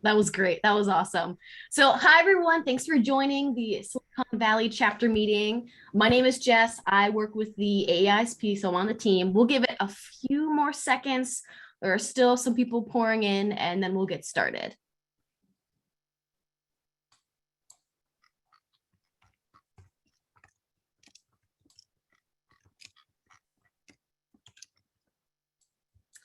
That was great. That was awesome. So, hi everyone. Thanks for joining the Silicon Valley chapter meeting. My name is Jess. I work with the AA-ISP, so I'm on the team. We'll give it a few more seconds. There are still some people pouring in, and then we'll get started.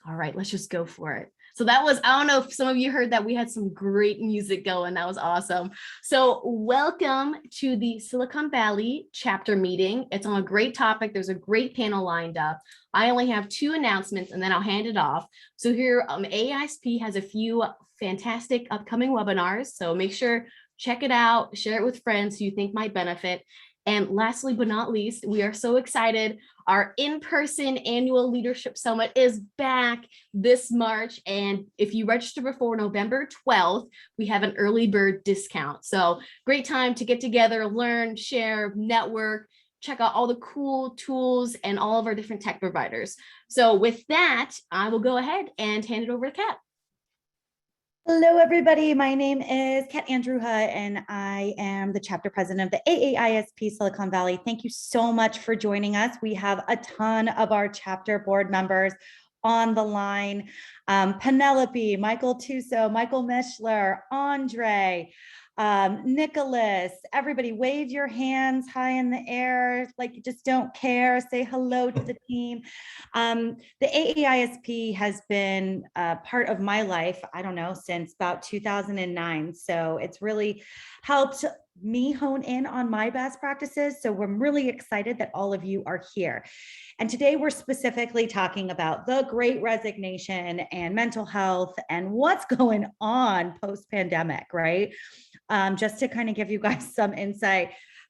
All right, let's just go for it. So that was, I don't know if some of you heard that we had some great music going. That was awesome. So welcome to the Silicon Valley chapter meeting. It's on a great topic. There's a great panel lined up. I only have 2 announcements and then I'll hand it off. So here, AISP has a few fantastic upcoming webinars. So make sure, check it out, share it with friends who you think might benefit. And lastly, but not least, we are so excited. Our in-person annual leadership summit is back this March. And if you register before November 12th, we have an early bird discount. So great time to get together, learn, share, network, check out all the cool tools and all of our different tech providers. So with that, I will go ahead and hand it over to Kat. Hello, everybody. My name is Kat Andruha, and I am the chapter president of the AA-ISP Silicon Valley. Thank you so much for joining us. We have a ton of our chapter board members on the line. Penelope, Michael Tuso, Michael Mischler, Andre, Nicholas, everybody wave your hands high in the air, like you just don't care. Say hello to the team. The AA-ISP has been part of my life, I don't know, since about 2009. So it's really helped me hone in on my best practices. So we're really excited that all of you are here. And today we're specifically talking about the Great Resignation and mental health and what's going on post-pandemic, right? Just to kind of give you guys some insight,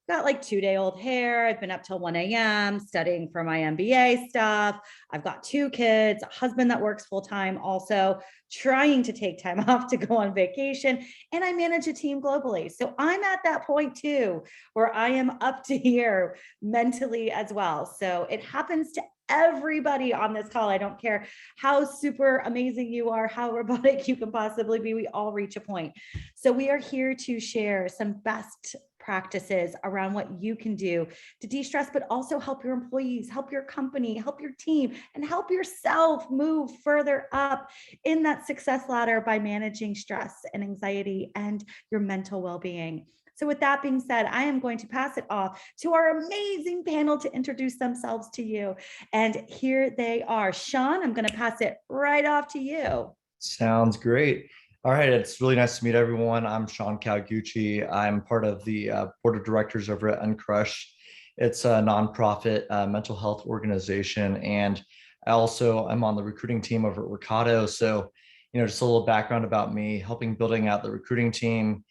I've got like 2-day-old hair. I've been up till 1 a.m. studying for my MBA stuff. I've got 2 kids, a husband that works full-time, also trying to take time off to go on vacation. And I manage a team globally. So I'm at that point too, where I am up to here mentally as well. So it happens to everybody on this call. I don't care how super amazing you are, how robotic you can possibly be. We all reach a point. So we are here to share some best practices around what you can do to de-stress, but also help your employees, help your company, help your team, and help yourself move further up in that success ladder by managing stress and anxiety and your mental well-being. So with that being said, I am going to pass it off to our amazing panel to introduce themselves to you. And here they are. Sean, I'm going to pass it right off to you. Sounds great. All right, it's really nice to meet everyone. I'm Sean Kawaguchi. I'm part of the board of directors over at Uncrushed. It's a nonprofit mental health organization. And I also am on the recruiting team over at Workato. So, just a little background about me, helping building out the recruiting team,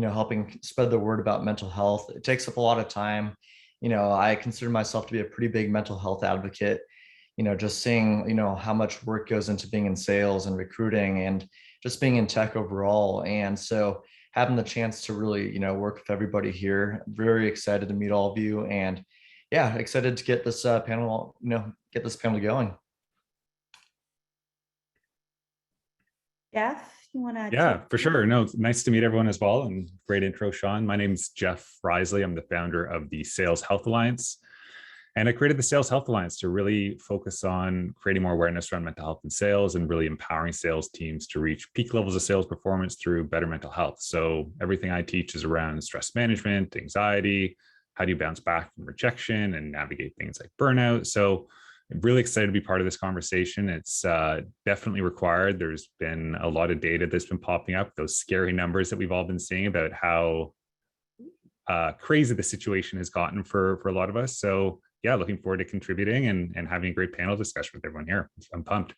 helping spread the word about mental health. It takes up a lot of time. I consider myself to be a pretty big mental health advocate, just seeing, how much work goes into being in sales and recruiting and just being in tech overall. And so having the chance to really, work with everybody here, very excited to meet all of you. And yeah, excited to get this panel, get this panel going. Jeff, you want to? Yeah, for sure. No, nice to meet everyone as well. And great intro, Sean. My name's Jeff Riseley. I'm the founder of the Sales Health Alliance. And I created the Sales Health Alliance to really focus on creating more awareness around mental health and sales and really empowering sales teams to reach peak levels of sales performance through better mental health. So everything I teach is around stress management, anxiety, how do you bounce back from rejection and navigate things like burnout. So I'm really excited to be part of this conversation. It's definitely required. There's been a lot of data that's been popping up, those scary numbers that we've all been seeing about how crazy the situation has gotten for a lot of us. So yeah, looking forward to contributing and having a great panel discussion with everyone here. I'm pumped.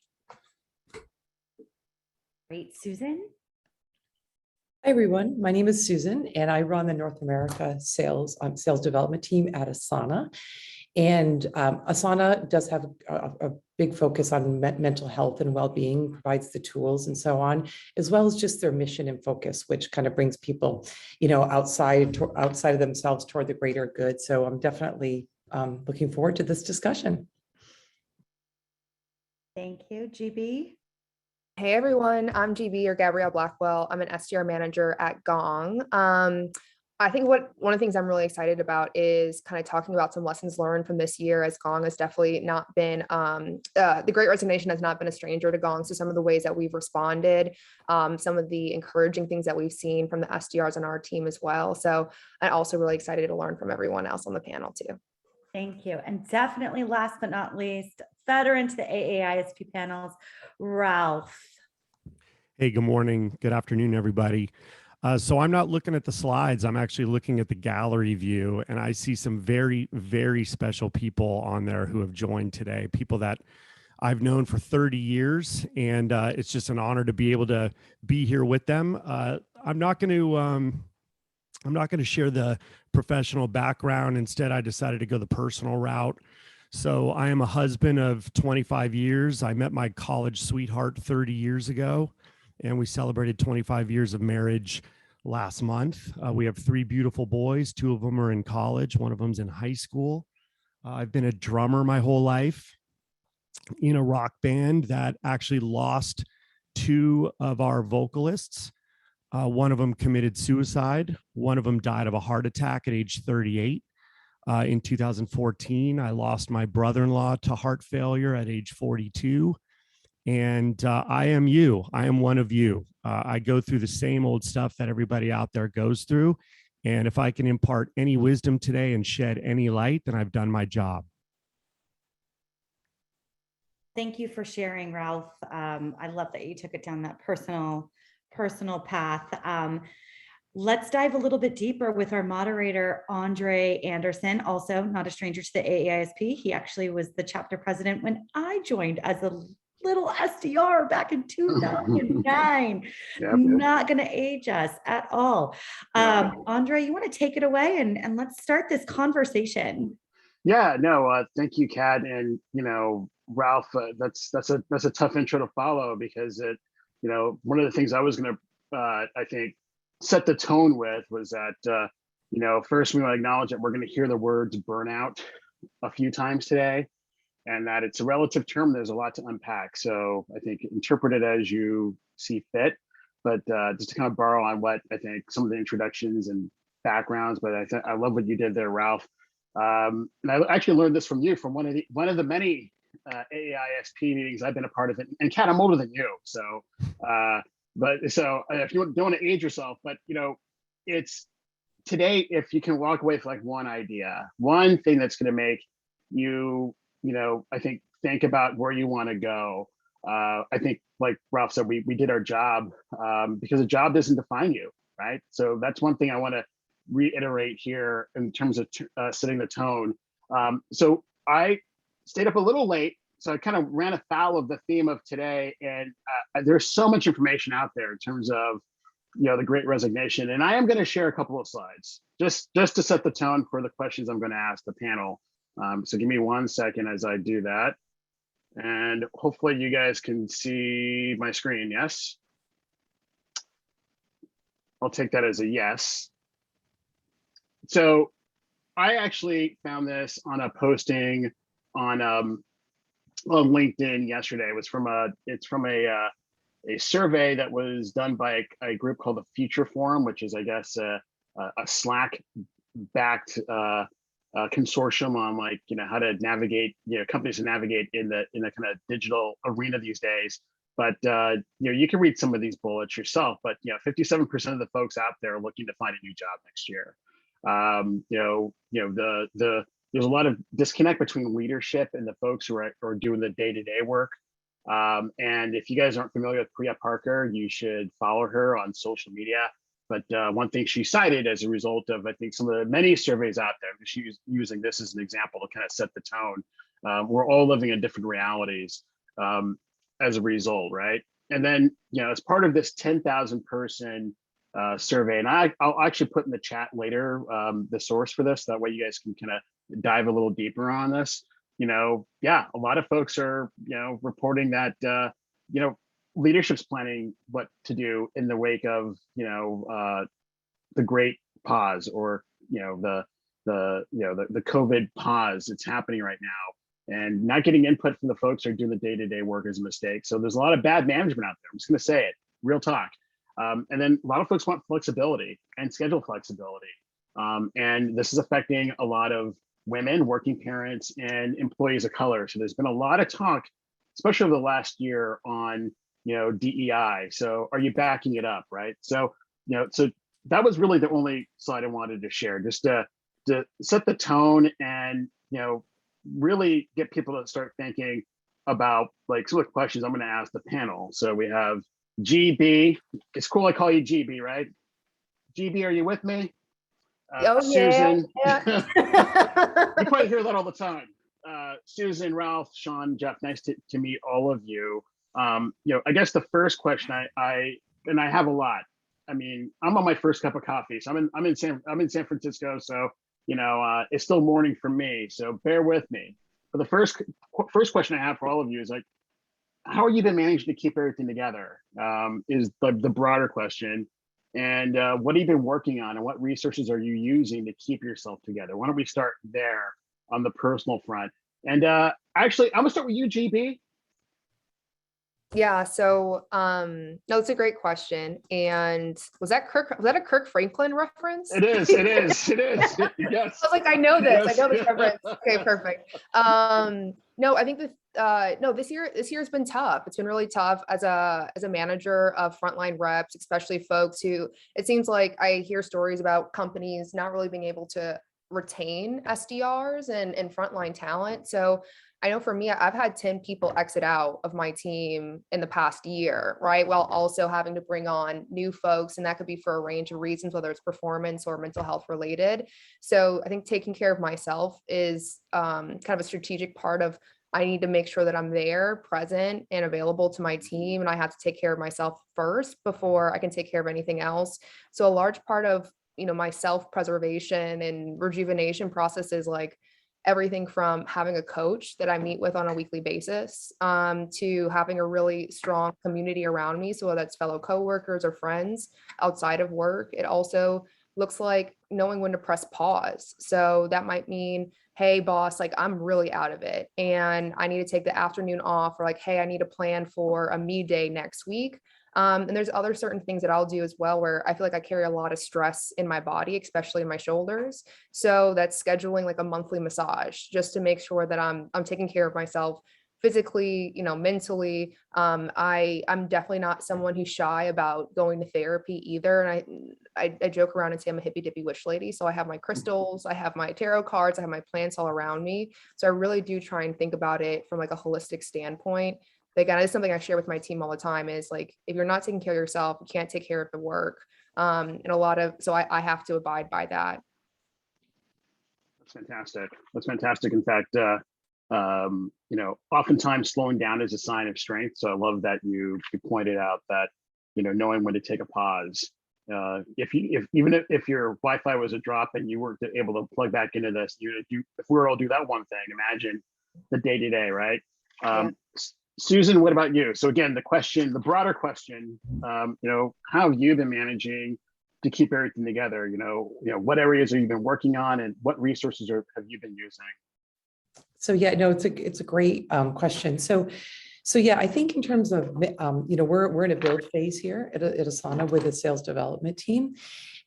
Great, Susan. Hi, everyone. My name is Susan, and I run the North America sales development team at Asana. And Asana does have a big focus on mental health and well-being, provides the tools and so on, as well as just their mission and focus, which kind of brings people, outside of themselves toward the greater good. So I'm definitely looking forward to this discussion. Thank you. GB? Hey everyone, I'm GB or Gabrielle Blackwell. I'm an SDR manager at Gong. I think one of the things I'm really excited about is kind of talking about some lessons learned from this year, as Gong has definitely not been, the Great Resignation has not been a stranger to Gong. So some of the ways that we've responded, some of the encouraging things that we've seen from the SDRs on our team as well. So I'm also really excited to learn from everyone else on the panel too. Thank you. And definitely last but not least, veteran to the AA-ISP panels, Ralph. Hey, good morning. Good afternoon, everybody. So I'm not looking at the slides. I'm actually looking at the gallery view, and I see some very, very special people on there who have joined today, people that I've known for 30 years, and it's just an honor to be able to be here with them. I'm not going to share the professional background. Instead, I decided to go the personal route. So I am a husband of 25 years. I met my college sweetheart 30 years ago, and we celebrated 25 years of marriage last month. We have 3 beautiful boys. 2 of them are in college. 1 of them's in high school. I've been a drummer my whole life in a rock band that actually lost 2 of our vocalists. One of them committed suicide. One of them died of a heart attack at age 38. In 2014, I lost my brother-in-law to heart failure at age 42. And I am you. I am one of you. I go through the same old stuff that everybody out there goes through. And if I can impart any wisdom today and shed any light, then I've done my job. Thank you for sharing, Ralph. I love that you took it down that personal path. Let's dive a little bit deeper with our moderator, Andre Anderson, also not a stranger to the AA-ISP. He actually was the chapter president when I joined as a little SDR back in 2009. Not going to age us at all. Andre, you want to take it away and let's start this conversation. Yeah, no, thank you, Kat. And, Ralph, that's a tough intro to follow because one of the things I was going to, I think, set the tone with was that, first we want to acknowledge that we're going to hear the words burnout a few times today, and that it's a relative term. There's a lot to unpack. So I think interpret it as you see fit, but just to kind of borrow on what I think some of the introductions and backgrounds, but I love what you did there, Ralph. And I actually learned this from you, from one of the many AA-ISP meetings I've been a part of. And Kat, I'm older than you. So, so if you don't want to age yourself, but it's today, if you can walk away with like one idea, one thing that's going to make you, I think about where you want to go. I think, like Ralph said, we did our job because the job doesn't define you, right? So that's one thing I want to reiterate here in terms of setting the tone. So I stayed up a little late, so I kind of ran afoul of the theme of today, and there's so much information out there in terms of the Great Resignation, and I am going to share a couple of slides just to set the tone for the questions I'm going to ask the panel. So give me 1 second as I do that, and hopefully you guys can see my screen. Yes, I'll take that as a yes. So I actually found this on a posting on LinkedIn yesterday. It's from a survey that was done by a group called the Future Forum, which is, I guess, a Slack-backed consortium on how to navigate, companies to navigate in the kind of digital arena these days. But you can read some of these bullets yourself. But 57% of the folks out there are looking to find a new job next year. There's a lot of disconnect between leadership and the folks who are doing the day-to-day work. And if you guys aren't familiar with Priya Parker, you should follow her on social media. But one thing she cited as a result of, I think, some of the many surveys out there, she's using this as an example to kind of set the tone. We're all living in different realities as a result, right? And then, as part of this 10,000 person survey, and I'll actually put in the chat later the source for this. That way you guys can kind of dive a little deeper on this. A lot of folks are, reporting that, leadership's planning what to do in the wake of, the great pause, or, the COVID pause that's happening right now. And not getting input from the folks who are doing the day-to-day work is a mistake. So there's a lot of bad management out there. I'm just going to say it, real talk. And then a lot of folks want flexibility and schedule flexibility. And this is affecting a lot of women, working parents, and employees of color. So there's been a lot of talk, especially over the last year, on DEI. So are you backing it up, right? So so that was really the only slide I wanted to share, just to set the tone and really get people to start thinking about like some of the questions I'm going to ask the panel. So we have GB. It's cool I call you GB, right? GB, are you with me? Susan. Yeah. You probably hear that all the time. Susan, Ralph, Sean, Jeff, nice to meet all of you. I guess the first question I have a lot. I mean, I'm on my first cup of coffee, so I'm in San Francisco, so it's still morning for me. So bear with me. But the first question I have for all of you is like, how are you been managing to keep everything together? Is the broader question. And what have you been working on, and what resources are you using to keep yourself together? Why don't we start there on the personal front? And actually, I'm gonna start with you, GB. Yeah, so no, it's a great question. And was that a Kirk Franklin reference? It is. Yes. I was like, I know this. Yes. I know this reference. Okay, perfect. No, I think this year has been tough. It's been really tough as a manager of frontline reps, especially folks who, it seems like I hear stories about companies not really being able to retain SDRs and frontline talent. So I know for me, I've had 10 people exit out of my team in the past year, right? While also having to bring on new folks. And that could be for a range of reasons, whether it's performance or mental health related. So I think taking care of myself is kind of a strategic part of, I need to make sure that I'm there, present and available to my team. And I have to take care of myself first before I can take care of anything else. So a large part of, my self-preservation and rejuvenation process is like everything from having a coach that I meet with on a weekly basis, to having a really strong community around me. So whether that's fellow coworkers or friends outside of work, it also looks like knowing when to press pause. So that might mean, hey boss, like I'm really out of it and I need to take the afternoon off, or like, hey, I need to plan for a me day next week. And there's other certain things that I'll do as well, where I feel like I carry a lot of stress in my body, especially in my shoulders. So that's scheduling like a monthly massage, just to make sure that I'm taking care of myself physically, mentally. I'm definitely not someone who's shy about going to therapy either. And I joke around and say I'm a hippy dippy witch lady. So I have my crystals, I have my tarot cards, I have my plants all around me. So I really do try and think about it from like a holistic standpoint. Again, it's something I share with my team all the time, is like, if you're not taking care of yourself, you can't take care of the work. And so I have to abide by that. That's fantastic. In fact, oftentimes slowing down is a sign of strength. So I love that you pointed out that, knowing when to take a pause. If your Wi-Fi was a drop and you weren't able to plug back into this, if we were all do that one thing, imagine the day-to-day, right? Yeah. Susan, what about you? So again, the broader question, how have you been managing to keep everything together? What areas have you been working on, and what resources have you been using? So yeah, no, it's a great question. So yeah, I think in terms of, we're in a build phase here at Asana with a sales development team.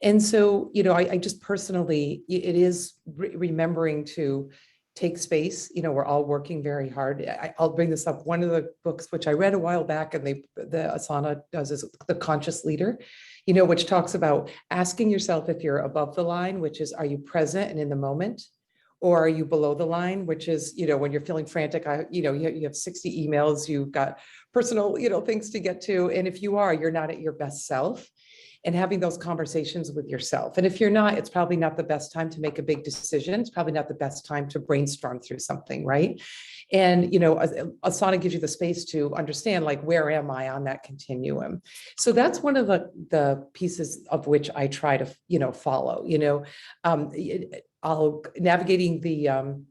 And so, I just personally, it is remembering to take space. We're all working very hard. I'll bring this up. One of the books, which I read a while back, and the Asana does, is The Conscious Leader, which talks about asking yourself if you're above the line, which is, are you present and in the moment? Or are you below the line, which is, when you're feeling frantic, you have 60 emails, you've got personal, things to get to. And if you are, you're not at your best self, and having those conversations with yourself. And if you're not, it's probably not the best time to make a big decision. It's probably not the best time to brainstorm through something, right? And, Asana gives you the space to understand, like, where am I on that continuum? So that's one of the pieces of which I try to, follow, navigating the,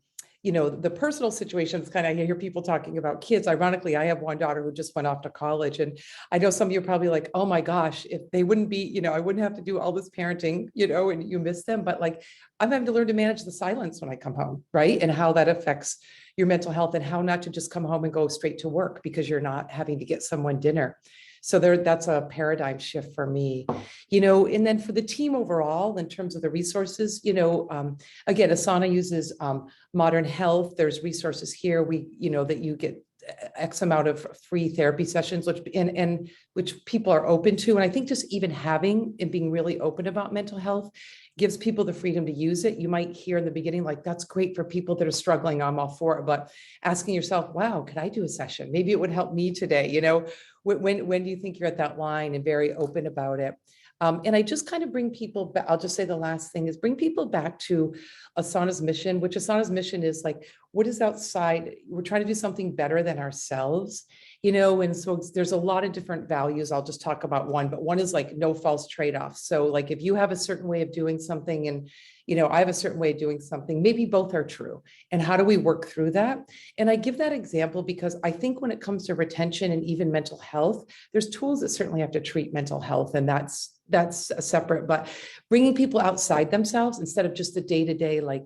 the personal situations, kind of, I hear people talking about kids. Ironically, I have one daughter who just went off to college, and I know some of you are probably like, oh my gosh, if they wouldn't be, I wouldn't have to do all this parenting, and you miss them. But like, I'm having to learn to manage the silence when I come home, right? And how that affects your mental health, and how not to just come home and go straight to work because you're not having to get someone dinner. So that's a paradigm shift for me, and then for the team overall, in terms of the resources, again, Asana uses Modern Health. There's resources here. That you get X amount of free therapy sessions, which people are open to. And I think just even having and being really open about mental health gives people the freedom to use it. You might hear in the beginning, like, that's great for people that are struggling, I'm all for it. But asking yourself, wow, could I do a session? Maybe it would help me today. When do you think you're at that line, and very open about it? And I just kind of bring people back. I'll just say the last thing is bring people back to Asana's mission, which Asana's mission is like, what is outside? We're trying to do something better than ourselves, and so there's a lot of different values. I'll just talk about one, but one is like no false trade-offs. So like, if you have a certain way of doing something and I have a certain way of doing something, maybe both are true. And how do we work through that? And I give that example because I think when it comes to retention and even mental health, there's tools that certainly have to treat mental health, and that's separate, but bringing people outside themselves instead of just the day-to-day, like,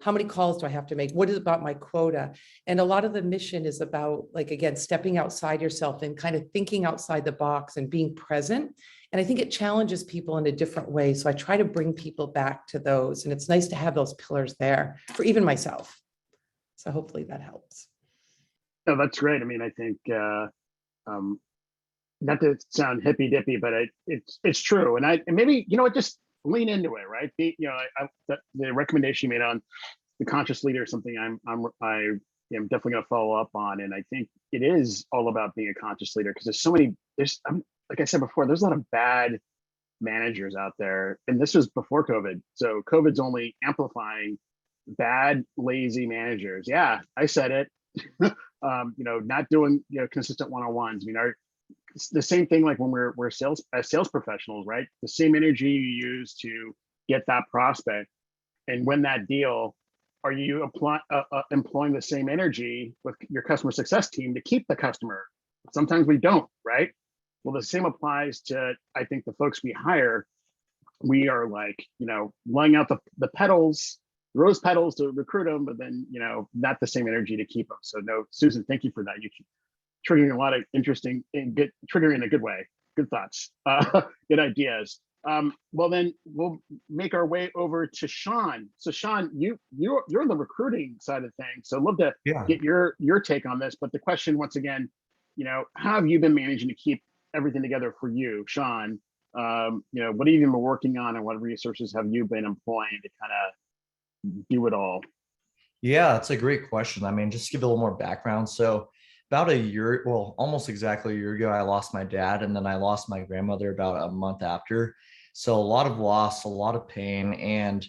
how many calls do I have to make? What is about my quota? And a lot of the mission is about, like, again, stepping outside yourself and kind of thinking outside the box and being present. And I think it challenges people in a different way. So I try to bring people back to those. And it's nice to have those pillars there for even myself. So hopefully that helps. No, that's great. I mean, I think, not to sound hippy dippy, but it's true. And maybe, just lean into it, right? The recommendation you made on the conscious leader is something I am definitely going to follow up on. And I think it is all about being a conscious leader, because like I said before, there's a lot of bad managers out there. And this was before COVID. So COVID's only amplifying bad, lazy managers. Yeah, I said it. Not doing, consistent one-on-ones. I mean, it's the same thing like when we're sales professionals, right? The same energy you use to get that prospect and win that deal, are you employing the same energy with your customer success team to keep the customer? Sometimes we don't, right? Well, the same applies to, I think, the folks we hire. We are like, laying out the petals, rose petals to recruit them, but then, not the same energy to keep them. So no, Susan, thank you for that. You keep triggering a lot of interesting and good, triggering in a good way, good thoughts, good ideas. Well, then we'll make our way over to Sean. So Sean, you're the recruiting side of things. So I'd love to get your take on this. But the question, once again, how have you been managing to keep everything together for you, Sean? What have you been working on, and what resources have you been employing to kind of do it all? Yeah, that's a great question. I mean, just to give a little more background. So about almost exactly a year ago, I lost my dad, and then I lost my grandmother about a month after. So a lot of loss, a lot of pain. And,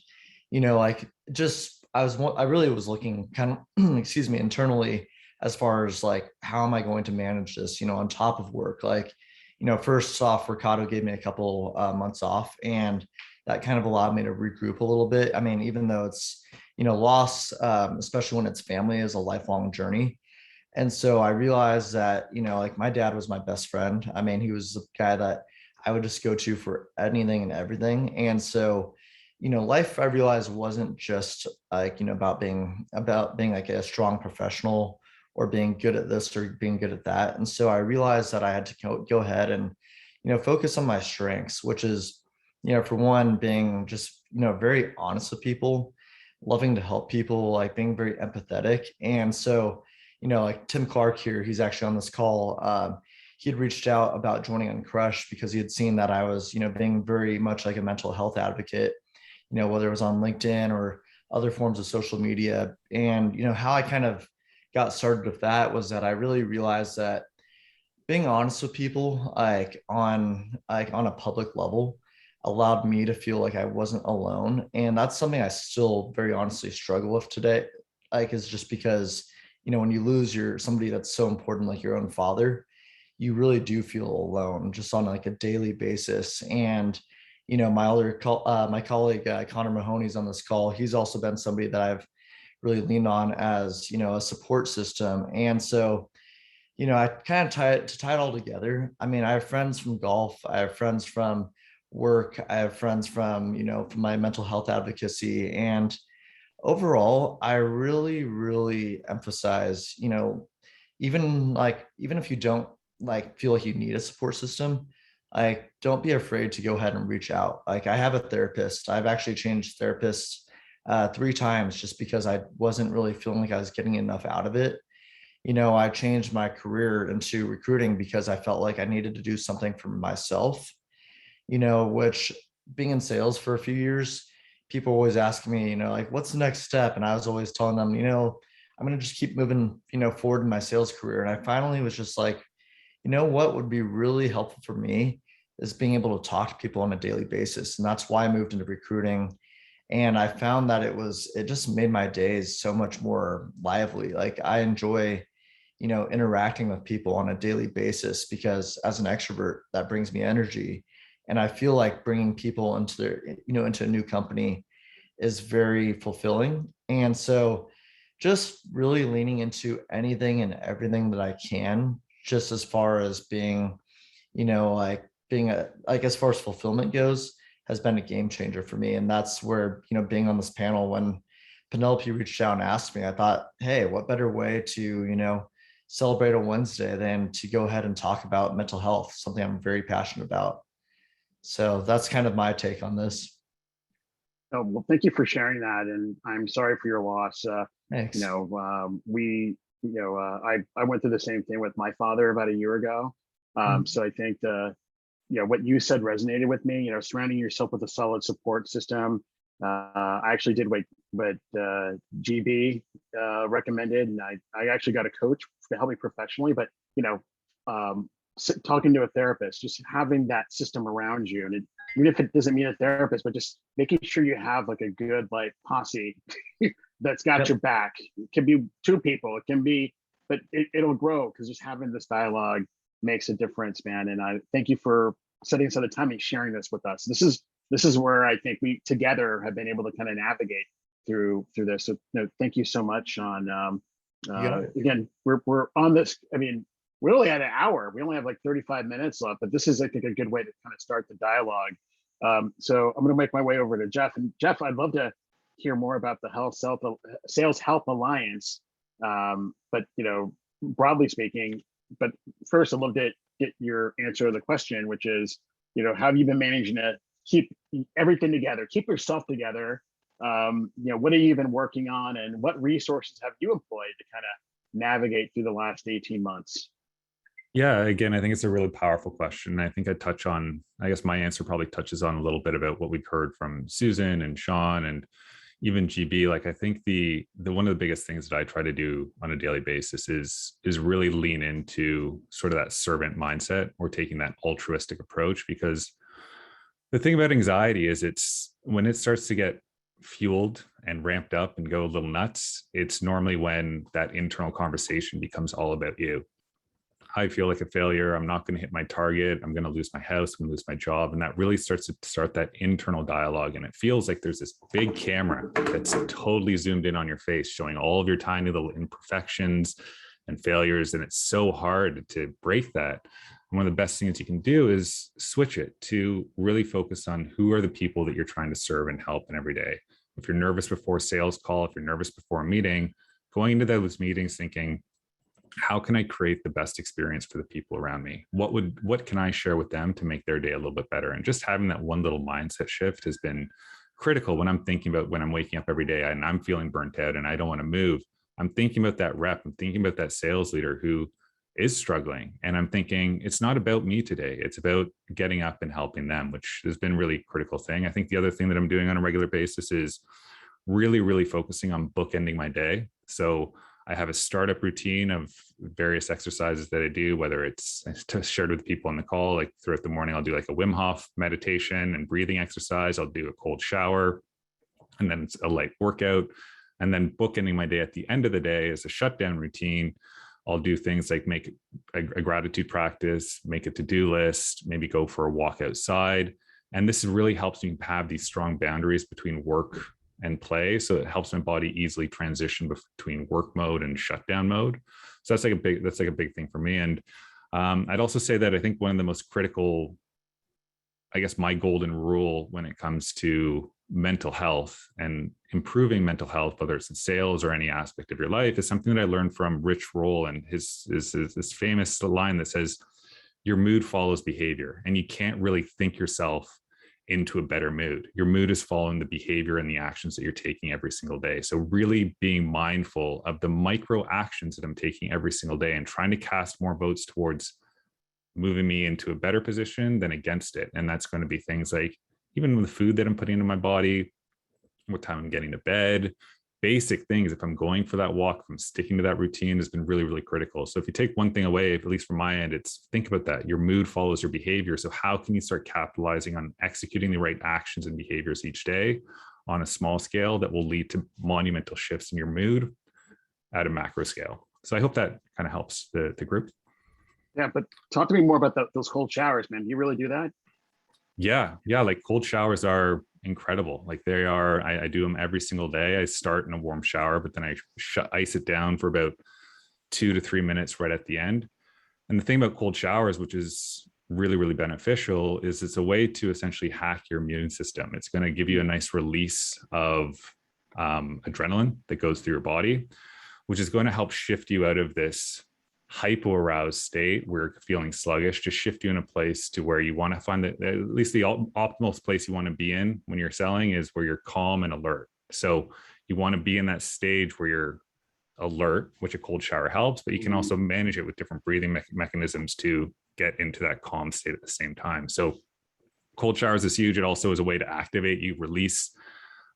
I really was looking kind of, excuse me, internally, as far as like, how am I going to manage this, on top of work? Like, first off, Workato gave me a couple months off, and that kind of allowed me to regroup a little bit. I mean, even though it's, loss, especially when it's family, is a lifelong journey. And so I realized that, like, my dad was my best friend. I mean, he was the guy that I would just go to for anything and everything. And so, life, I realized, wasn't just like, about being like a strong professional or being good at this or being good at that. And so I realized that I had to go ahead and, focus on my strengths, which is, for one, being just, very honest with people, loving to help people, like being very empathetic. And so, like Tim Clark here, he's actually on this call. He had reached out about joining Uncrushed because he had seen that I was, being very much like a mental health advocate, whether it was on LinkedIn or other forms of social media. And, how I kind of got started with that was that I really realized that being honest with people, like on a public level, allowed me to feel like I wasn't alone. And that's something I still very honestly struggle with today. Like, is just because, when you lose somebody that's so important, like your own father, you really do feel alone just on like a daily basis. And, my colleague, Connor Mahoney's on this call. He's also been somebody that I've really lean on as, a support system. And so, I kind of tie it all together. I mean, I have friends from golf, I have friends from work, I have friends from my mental health advocacy. And overall, I really, really emphasize, even if you don't feel like you need a support system, don't be afraid to go ahead and reach out. Like, I have a therapist. I've actually changed therapists 3 times just because I wasn't really feeling like I was getting enough out of it. I changed my career into recruiting because I felt like I needed to do something for myself, which, being in sales for a few years, people always ask me, like, what's the next step? And I was always telling them, I'm going to just keep moving, forward in my sales career. And I finally was just like, what would be really helpful for me is being able to talk to people on a daily basis. And that's why I moved into recruiting. And I found that it just made my days so much more lively. Like, I enjoy, interacting with people on a daily basis, because as an extrovert, that brings me energy. And I feel like bringing people into a new company is very fulfilling. And so just really leaning into anything and everything that I can, just as far as being, as far as fulfillment goes, has been a game changer for me. And that's where, being on this panel, when Penelope reached out and asked me, I thought, hey, what better way to, celebrate a Wednesday than to go ahead and talk about mental health, something I'm very passionate about. So that's kind of my take on this. Oh, well, thank you for sharing that, and I'm sorry for your loss. Thanks. I went through the same thing with my father about a year ago. So I think what you said resonated with me. Surrounding yourself with a solid support system. I actually did what GB recommended, and I actually got a coach to help me professionally. But talking to a therapist, just having that system around you, and even if it doesn't mean a therapist, but just making sure you have like a good posse that's got your back. It can be 2 people, it can be, but it'll grow, because just having this dialogue makes a difference, man. And I thank you for setting aside the time and sharing this with us. This is where I think we together have been able to kind of navigate through this. So thank you so much, Sean. Again, we're on this. I mean, we're only at an hour. We only have like 35 minutes left, but this is, I think, a good way to kind of start the dialogue. So I'm going to make my way over to Jeff. And Jeff, I'd love to hear more about the Sales Health Alliance. But broadly speaking, but first I'd love to get your answer to the question, which is, how have you been managing to keep everything together, keep yourself together? What have you been working on, and what resources have you employed to kind of navigate through the last 18 months? Yeah, again, I think it's a really powerful question. I think I guess my answer probably touches on a little bit about what we've heard from Susan and Sean and even GB. Like, I think the one of the biggest things that I try to do on a daily basis is really lean into sort of that servant mindset, or taking that altruistic approach. Because the thing about anxiety is, it's when it starts to get fueled and ramped up and go a little nuts, it's normally when that internal conversation becomes all about you. I feel like a failure. I'm not going to hit my target. I'm going to lose my house. I'm going to lose my job. And that really starts to start that internal dialogue. And it feels like there's this big camera that's totally zoomed in on your face, showing all of your tiny little imperfections and failures. And it's so hard to break that. And one of the best things you can do is switch it to really focus on who are the people that you're trying to serve and help in every day. If you're nervous before a sales call, if you're nervous before a meeting, going into those meetings thinking, how can I create the best experience for the people around me? What can I share with them to make their day a little bit better? And just having that one little mindset shift has been critical when I'm thinking about when I'm waking up every day and I'm feeling burnt out and I don't want to move. I'm thinking about that rep. I'm thinking about that sales leader who is struggling. And I'm thinking, it's not about me today. It's about getting up and helping them, which has been really critical thing. I think the other thing that I'm doing on a regular basis is really, really focusing on bookending my day. So I have a startup routine of various exercises that I do, whether it's shared with people on the call, like throughout the morning, I'll do like a Wim Hof meditation and breathing exercise. I'll do a cold shower, and then it's a light workout. And then bookending my day at the end of the day is a shutdown routine. I'll do things like make a gratitude practice, make a to-do list, maybe go for a walk outside. And this really helps me have these strong boundaries between work and play. So it helps my body easily transition between work mode and shutdown mode. So that's like a big thing for me. And I'd also say that I think one of the most critical, I guess, my golden rule when it comes to mental health and improving mental health, whether it's in sales or any aspect of your life, is something that I learned from Rich Roll and his famous line that says, your mood follows behavior, and you can't really think yourself into a better mood. Your mood is following the behavior and the actions that you're taking every single day. So really being mindful of the micro actions that I'm taking every single day and trying to cast more votes towards moving me into a better position than against it. And that's going to be things like even with the food that I'm putting into my body, what time I'm getting to bed, basic things. If I'm going for that walk, if I'm sticking to that routine, has been really, really critical. So if you take one thing away, at least from my end, it's think about that. Your mood follows your behavior. So how can you start capitalizing on executing the right actions and behaviors each day on a small scale that will lead to monumental shifts in your mood at a macro scale? So I hope that kind of helps the group. Yeah, but talk to me more about those cold showers, man. Do you really do that? Yeah. Like cold showers are incredible. Like they are, I do them every single day. I start in a warm shower, but then I ice it down for about 2 to 3 minutes right at the end. And the thing about cold showers, which is really, really beneficial, is it's a way to essentially hack your immune system. It's going to give you a nice release of adrenaline that goes through your body, which is going to help shift you out of this hypo-aroused state where you're feeling sluggish, just shift you in a place to where you want to find that at least the optimal place you want to be in when you're selling is where you're calm and alert. So you want to be in that stage where you're alert, which a cold shower helps, but you can also manage it with different breathing mechanisms to get into that calm state at the same time. So cold showers is huge. It also is a way to activate you, release,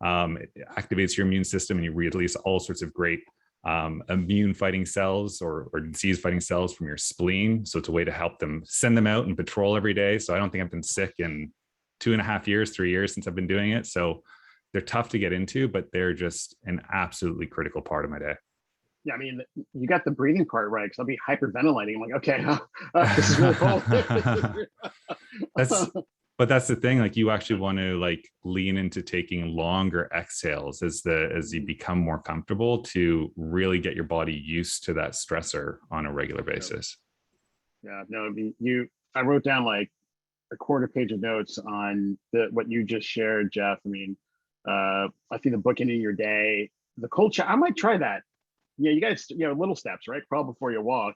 it activates your immune system, and you release all sorts of great immune fighting cells or disease fighting cells from your spleen. So it's a way to help them send them out and patrol every day. So I don't think I've been sick in 2.5 years, 3 years since I've been doing it. So they're tough to get into, but they're just an absolutely critical part of my day. Yeah, I mean, you got the breathing part right, because I'll be hyperventilating. I'm like, okay, this is really cold. But that's the thing, like you actually want to like lean into taking longer exhales as you become more comfortable to really get your body used to that stressor on a regular basis. Yeah, no, I mean, I wrote down like a quarter page of notes on what you just shared, Jeff. I mean, I think the book ending your day, the cold shower, I might try that. Yeah, you guys, little steps, right? Crawl before you walk.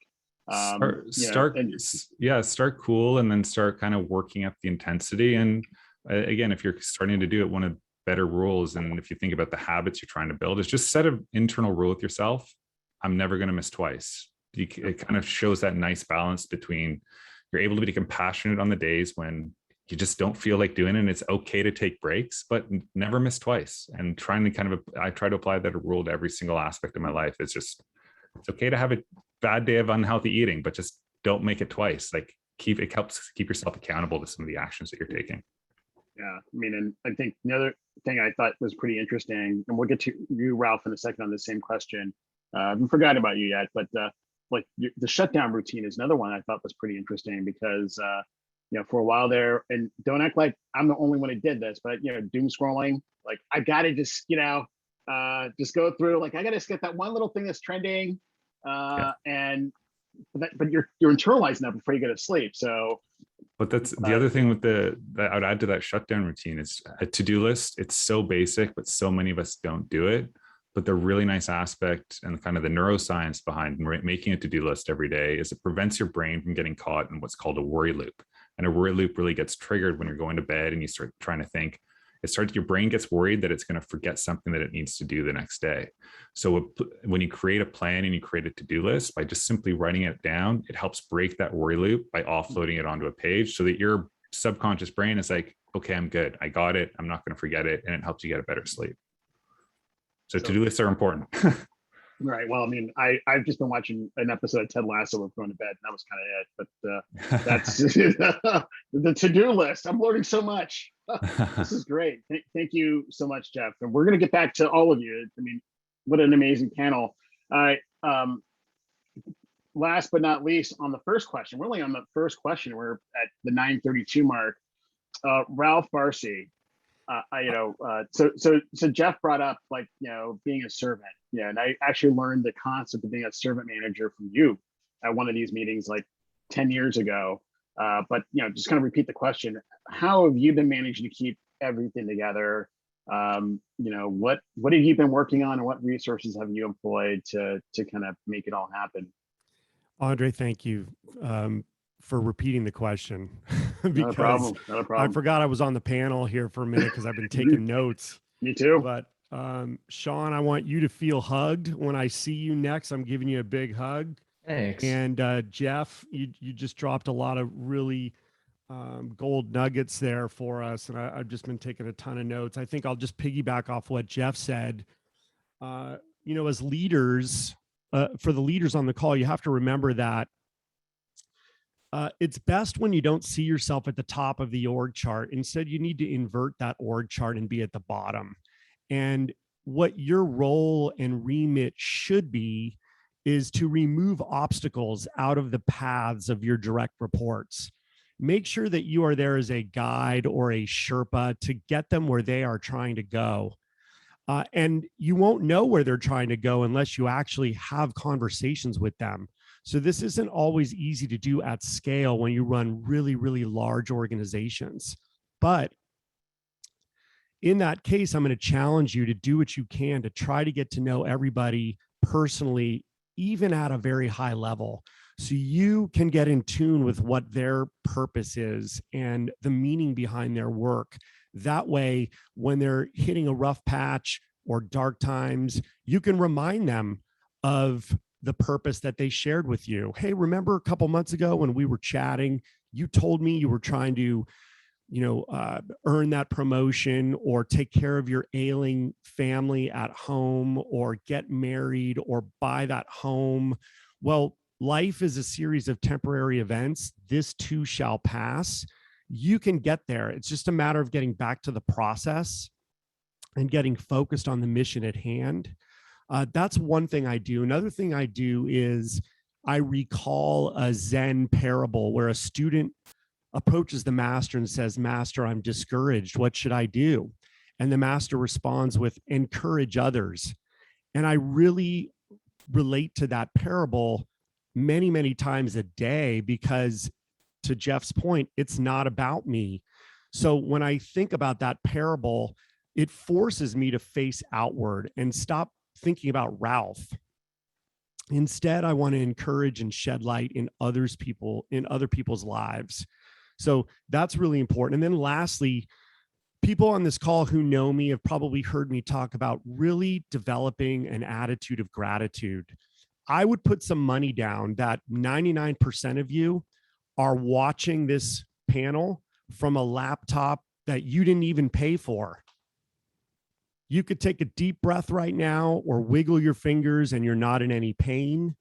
Start cool and then start kind of working up the intensity. And again, if you're starting to do it, one of the better rules, and if you think about the habits you're trying to build, is just set an internal rule with yourself. I'm never going to miss twice. It kind of shows that nice balance between you're able to be compassionate on the days when you just don't feel like doing it, and it's okay to take breaks, but never miss twice. And trying to I try to apply that rule to every single aspect of my life. It's okay to have a bad day of unhealthy eating, but just don't make it twice. Like it helps keep yourself accountable to some of the actions that you're taking. Yeah, I mean, and I think the other thing I thought was pretty interesting, and we'll get to you, Ralph, in a second on the same question. I haven't forgotten about you yet, but the shutdown routine is another one I thought was pretty interesting because for a while there, and don't act like I'm the only one who did this, but doom scrolling, like I gotta just just go through, like I gotta just get that one little thing that's trending, but you're internalizing that before you go to sleep. So, but that's the other thing with that I would add to that shutdown routine is a to-do list. It's so basic, but so many of us don't do it. But the really nice aspect and kind of the neuroscience behind making a to-do list every day is it prevents your brain from getting caught in what's called a worry loop. And a worry loop really gets triggered when you're going to bed and you start trying to think. Your brain gets worried that it's going to forget something that it needs to do the next day. So when you create a plan and you create a to-do list, by just simply writing it down, it helps break that worry loop by offloading it onto a page so that your subconscious brain is like, okay, I'm good. I got it. I'm not going to forget it. And it helps you get a better sleep. So to-do lists are important. Right. Well, I mean, I've just been watching an episode of Ted Lasso of going to bed, and that was kind of it. But that's the to-do list. I'm learning so much. This is great. Thank you so much, Jeff. And we're going to get back to all of you. I mean, what an amazing panel. All right. Last but not least, on the first question, we're only on the first question. We're at the 9:32 mark. Ralph, Barsi, So Jeff brought up like, being a servant. Yeah. And I actually learned the concept of being a servant manager from you at one of these meetings like 10 years ago. But, just kind of repeat the question. How have you been managing to keep everything together? What have you been working on, and what resources have you employed to kind of make it all happen? Andre, thank you for repeating the question Not a because problem. Not a I problem. forgot I was on the panel here for a minute because I've been taking notes. Me too. But Sean, I want you to feel hugged. When I see you next, I'm giving you a big hug. Thanks. And Jeff, you just dropped a lot of really gold nuggets there for us. And I've just been taking a ton of notes. I think I'll just piggyback off what Jeff said. As leaders, for the leaders on the call, you have to remember that it's best when you don't see yourself at the top of the org chart. Instead, you need to invert that org chart and be at the bottom. And what your role and remit should be is to remove obstacles out of the paths of your direct reports. Make sure that you are there as a guide or a Sherpa to get them where they are trying to go. And you won't know where they're trying to go unless you actually have conversations with them. So this isn't always easy to do at scale when you run really, really large organizations. But in that case, I'm going to challenge you to do what you can to try to get to know everybody personally, even at a very high level, so you can get in tune with what their purpose is and the meaning behind their work. That way, when they're hitting a rough patch or dark times, you can remind them of the purpose that they shared with you. Hey, remember a couple months ago when we were chatting, you told me you were trying to, earn that promotion or take care of your ailing family at home or get married or buy that home. Well, life is a series of temporary events. This too shall pass. You can get there. It's just a matter of getting back to the process and getting focused on the mission at hand. That's one thing I do. Another thing I do is I recall a Zen parable where a student approaches the master and says, "Master, I'm discouraged. What should I do?" And the master responds with, "Encourage others." And I really relate to that parable many, many times a day because, to Jeff's point, it's not about me. So when I think about that parable, it forces me to face outward and stop thinking about Ralph. Instead, I want to encourage and shed light in other people's lives. So that's really important. And then lastly, people on this call who know me have probably heard me talk about really developing an attitude of gratitude. I would put some money down that 99% of you are watching this panel from a laptop that you didn't even pay for. You could take a deep breath right now or wiggle your fingers and you're not in any pain.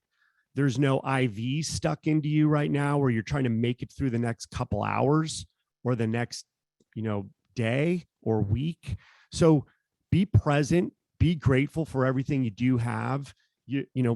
There's no IV stuck into you right now where you're trying to make it through the next couple hours or the next, day or week. So be present, be grateful for everything you do have.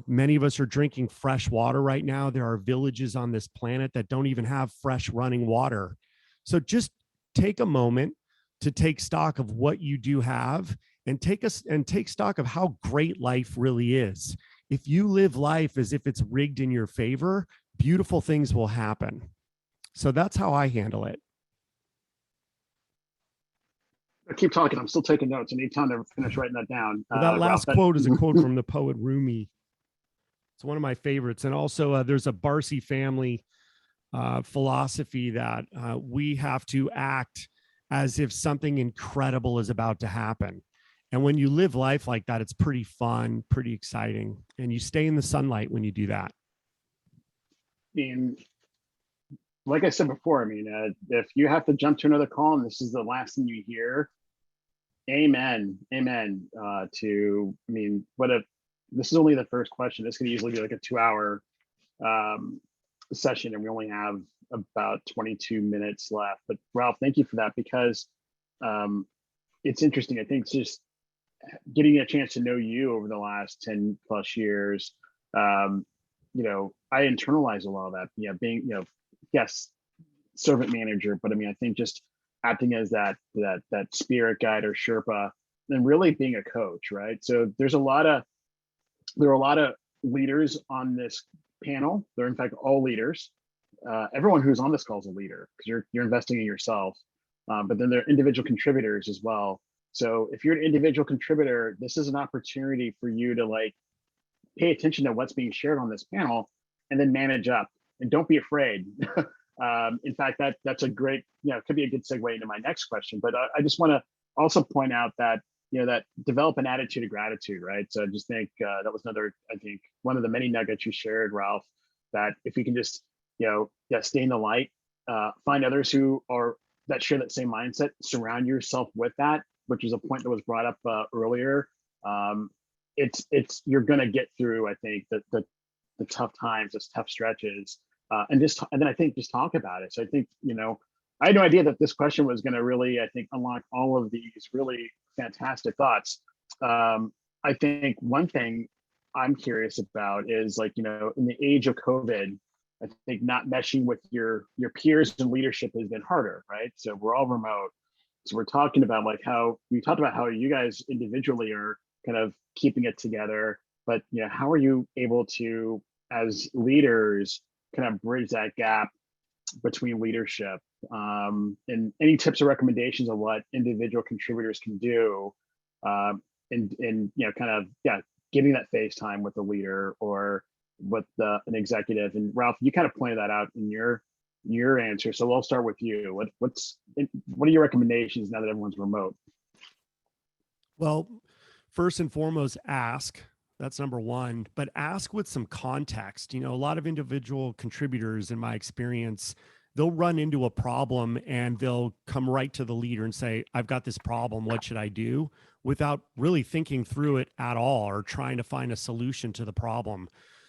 Many of us are drinking fresh water right now. There are villages on this planet that don't even have fresh running water. So just take a moment to take stock of what you do have and take stock of how great life really is. If you live life as if it's rigged in your favor, beautiful things will happen. So that's how I handle it. I keep talking. I'm still taking notes. I need time to finish writing that down. Well, that last quote is a quote from the poet Rumi. It's one of my favorites. And also there's a Barsi family philosophy that we have to act as if something incredible is about to happen. And when you live life like that, it's pretty fun, pretty exciting. And you stay in the sunlight when you do that. Like I said before, if you have to jump to another call and this is the last thing you hear, amen. What if this is only the first question? This could easily be like a 2-hour session and we only have about 22 minutes left. But Ralph, thank you for that, because it's interesting. I think it's just getting a chance to know you over the last 10 plus years. I internalize a lot of that. Being, yes, servant manager, but I think just acting as that spirit guide or Sherpa, and really being a coach, right? So there are a lot of leaders on this panel. They're in fact all leaders. Everyone who's on this call is a leader because you're investing in yourself. But then there are individual contributors as well. So if you're an individual contributor, this is an opportunity for you to like pay attention to what's being shared on this panel and then manage up, and don't be afraid. In fact, that's a great, could be a good segue into my next question, but I just want to also point out that, that develop an attitude of gratitude, right? So I just think that was another, I think one of the many nuggets you shared, Ralph, that if you can just, stay in the light, find others that share that same mindset, surround yourself with that, which is a point that was brought up earlier. You're going to get through, I think, the tough times, those tough stretches, and then I think just talk about it. So I think, I had no idea that this question was going to really, I think, unlock all of these really fantastic thoughts. I think one thing I'm curious about is like, in the age of COVID, I think not meshing with your peers and leadership has been harder, right? So we're all remote. So we're talking about like how we talked about how you guys individually are kind of keeping it together, but how are you able to, as leaders, kind of bridge that gap between leadership? And any tips or recommendations on what individual contributors can do, in getting that face time with the leader or with an executive. And Ralph, you kind of pointed that out in your answer. So I'll start with you. What are your recommendations now that everyone's remote? Well, first and foremost, ask. That's number one, but ask with some context. A lot of individual contributors, in my experience, they'll run into a problem and they'll come right to the leader and say, I've got this problem. What should I do? Without really thinking through it at all or trying to find a solution to the problem.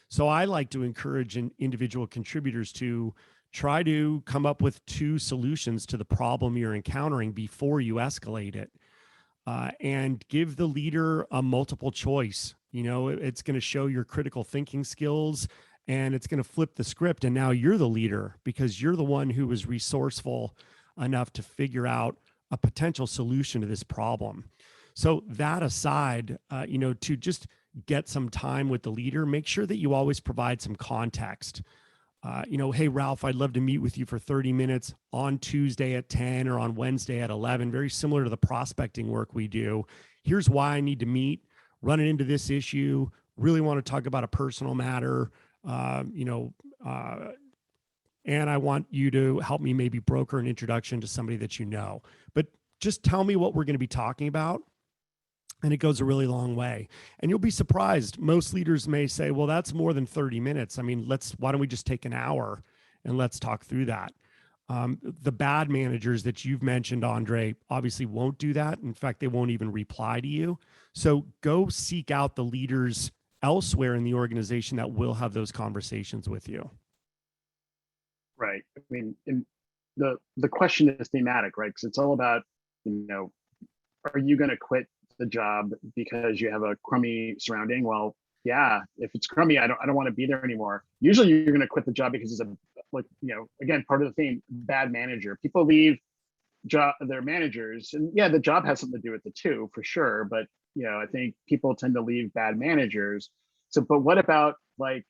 So I like to encourage individual contributors to try to come up with 2 solutions to the problem you're encountering before you escalate it. And give the leader a multiple choice. It's going to show your critical thinking skills, and it's going to flip the script. And now you're the leader because you're the one who was resourceful enough to figure out a potential solution to this problem. So that aside, to just get some time with the leader, make sure that you always provide some context. Hey, Ralph, I'd love to meet with you for 30 minutes on Tuesday at 10 or on Wednesday at 11, very similar to the prospecting work we do. Here's why I need to meet, running into this issue, really want to talk about a personal matter, and I want you to help me maybe broker an introduction to somebody that you know. But just tell me what we're going to be talking about. And it goes a really long way. And you'll be surprised. Most leaders may say, well, that's more than 30 minutes. I mean, why don't we just take an hour and let's talk through that? The bad managers that you've mentioned, Andre, obviously won't do that. In fact, they won't even reply to you. So go seek out the leaders elsewhere in the organization that will have those conversations with you. Right. I mean, the question is thematic, right? Because it's all about, are you going to quit the job because you have a crummy surrounding? Well, yeah, if it's crummy, I don't want to be there anymore. Usually you're going to quit the job because it's again, part of the theme, bad manager. People leave their managers, and yeah, the job has something to do with it too, for sure. But I think people tend to leave bad managers. So, but what about like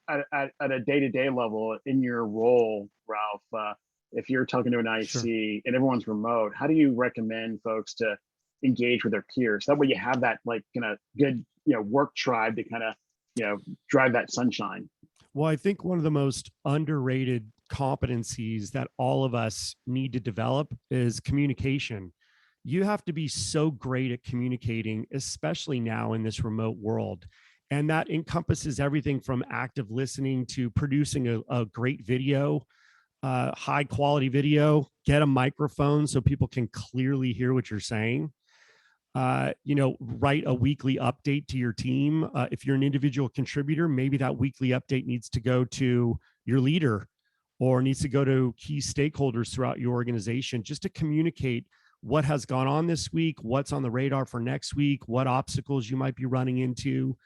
at a day-to-day level in your role, Ralph, if you're talking to an IC Sure. and everyone's remote, how do you recommend folks to engage with their peers? That way you have that like good work tribe to kind of drive that sunshine. Well, I think one of the most underrated competencies that all of us need to develop is communication. You have to be so great at communicating, especially now in this remote world. And that encompasses everything from active listening to producing a great video, high quality video, get a microphone so people can clearly hear what you're saying. Write a weekly update to your team. If you're an individual contributor, maybe that weekly update needs to go to your leader or needs to go to key stakeholders throughout your organization just to communicate what has gone on this week, what's on the radar for next week, what obstacles you might be running into.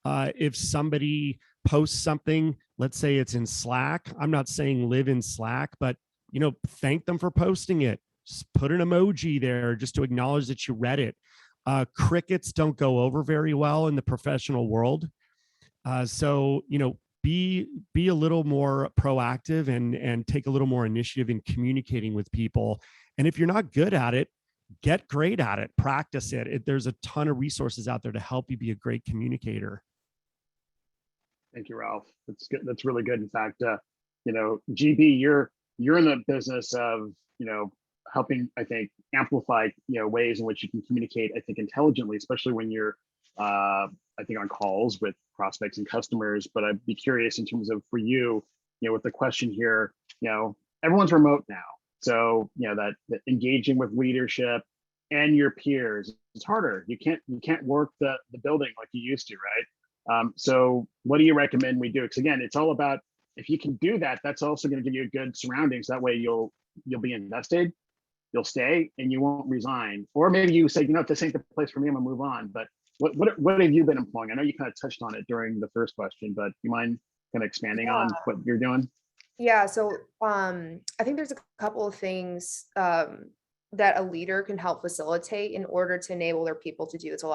If somebody posts something, let's say it's in Slack, I'm not saying live in Slack, but thank them for posting it. just put an emoji there just to acknowledge that you read it. Crickets don't go over very well in the professional world. So, be a little more proactive and take a little more initiative in communicating with people. And if you're not good at it, get great at it, practice it. There's a ton of resources out there to help you be a great communicator. Thank you, Ralph. That's good. That's really good. In fact, GB, you're in the business of, helping, I think, amplify, ways in which you can communicate, I think, intelligently, especially when you're, I think, on calls with prospects and customers. But I'd be curious in terms of for you, with the question here, everyone's remote now. So, that engaging with leadership and your peers, it's harder. You can't work the building like you used to, right? So what do you recommend we do? Because again, it's all about, if you can do that, that's also going to give you good surroundings. That way you'll be invested, you'll stay, and you won't resign. Or maybe you say, this ain't the place for me, I'm gonna move on. But what have you been employing? I know you kind of touched on it during the first question, but you mind kind of expanding on what you're doing? Yeah, so I think there's a couple of things that a leader can help facilitate in order to enable their people to do this a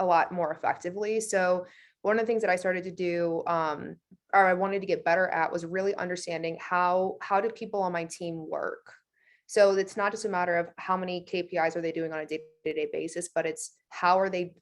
lot more effectively. So one of the things that I started to do, or I wanted to get better at, was really understanding how do people on my team work. So it's not just a matter of how many KPIs are they doing on a day-to-day basis, but it's how are they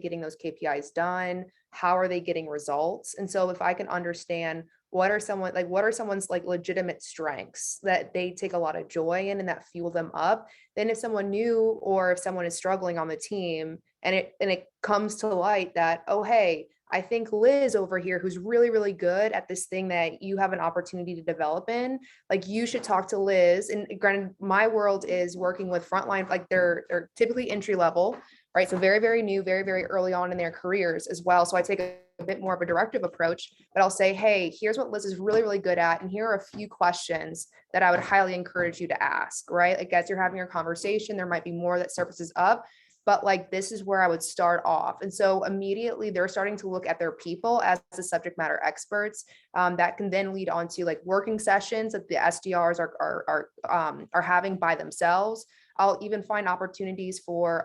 getting those KPIs done? How are they getting results? And so if I can understand what are someone's like legitimate strengths that they take a lot of joy in and that fuel them up, then if someone new or if someone is struggling on the team and it comes to light that, oh, hey, I think Liz over here, who's really, really good at this thing that you have an opportunity to develop in, like you should talk to Liz. And granted, my world is working with frontline, like they're typically entry level, right? So very, very new, very, very early on in their careers as well. So I take a bit more of a directive approach, but I'll say, hey, here's what Liz is really, really good at. And here are a few questions that I would highly encourage you to ask, right? Like as you're having your conversation, there might be more that surfaces up, but like, this is where I would start off. And so immediately they're starting to look at their people as the subject matter experts. That can then lead on to like working sessions that the SDRs are having by themselves. I'll even find opportunities for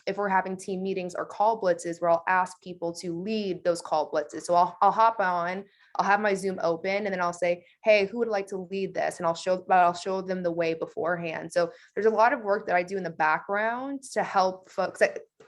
if we're having team meetings or call blitzes where I'll ask people to lead those call blitzes. So I'll hop on, I'll have my Zoom open, and then I'll say, hey, who would like to lead this? And I'll show them the way beforehand. So there's a lot of work that I do in the background to help folks.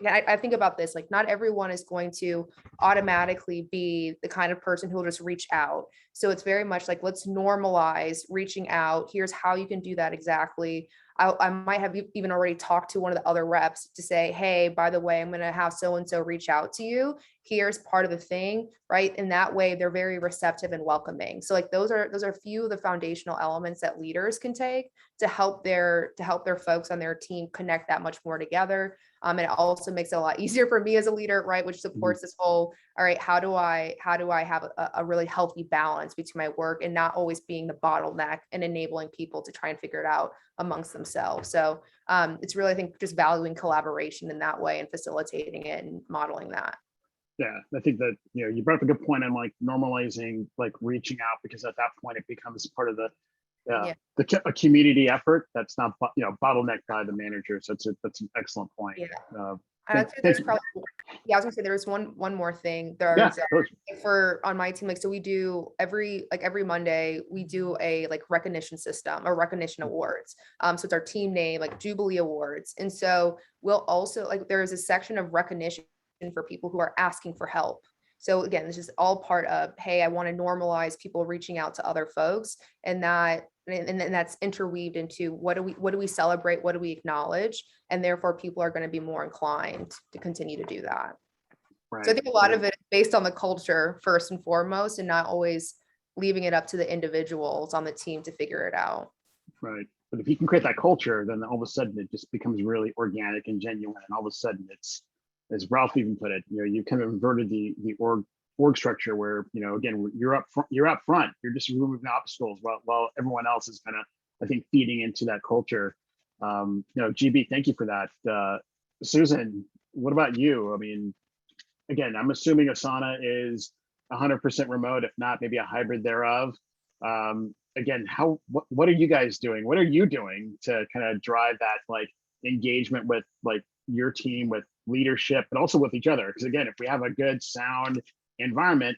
I think about this, like not everyone is going to automatically be the kind of person who will just reach out. So it's very much like, let's normalize reaching out. Here's how you can do that exactly. I might have even already talked to one of the other reps to say, hey, by the way, I'm going to have so-and-so reach out to you. Here's part of the thing, right? And that way they're very receptive and welcoming. So like those are a few of the foundational elements that leaders can take to help their folks on their team connect that much more together. And it also makes it a lot easier for me as a leader, right? Which supports this whole, all right, how do I have a really healthy balance between my work and not always being the bottleneck and enabling people to try and figure it out amongst themselves. So it's really, I think, just valuing collaboration in that way and facilitating it and modeling that. Yeah, I think that, you brought up a good point on like normalizing, like reaching out, because at that point it becomes part of a community effort that's not, bottlenecked by the manager. So that's an excellent point. Yeah. I was gonna say there's one more thing. For on my team, like, so we do every Monday we do a like recognition system or recognition awards. So it's our team name, like Jubilee Awards. And so we'll also like there's a section of recognition for people who are asking for help. So again, this is all part of, hey, I want to normalize people reaching out to other folks, and that's interweaved into what do we celebrate, what do we acknowledge, and therefore people are going to be more inclined to continue to do that. Right. So I think a lot of it is based on the culture first and foremost, and not always leaving it up to the individuals on the team to figure it out. Right. But if you can create that culture, then all of a sudden it just becomes really organic and genuine, and all of a sudden it's, as Ralph even put it, you kind of inverted the org structure where, again, you're up front, you're just removing obstacles while everyone else is kind of, I think, feeding into that culture. GB, thank you for that. Susan, what about you? I mean, again, I'm assuming Asana is 100% remote, if not maybe a hybrid thereof. again, what are you guys doing? What are you doing to kind of drive that like engagement with like your team, with leadership, but also with each other? Because again, if we have a good sound environment,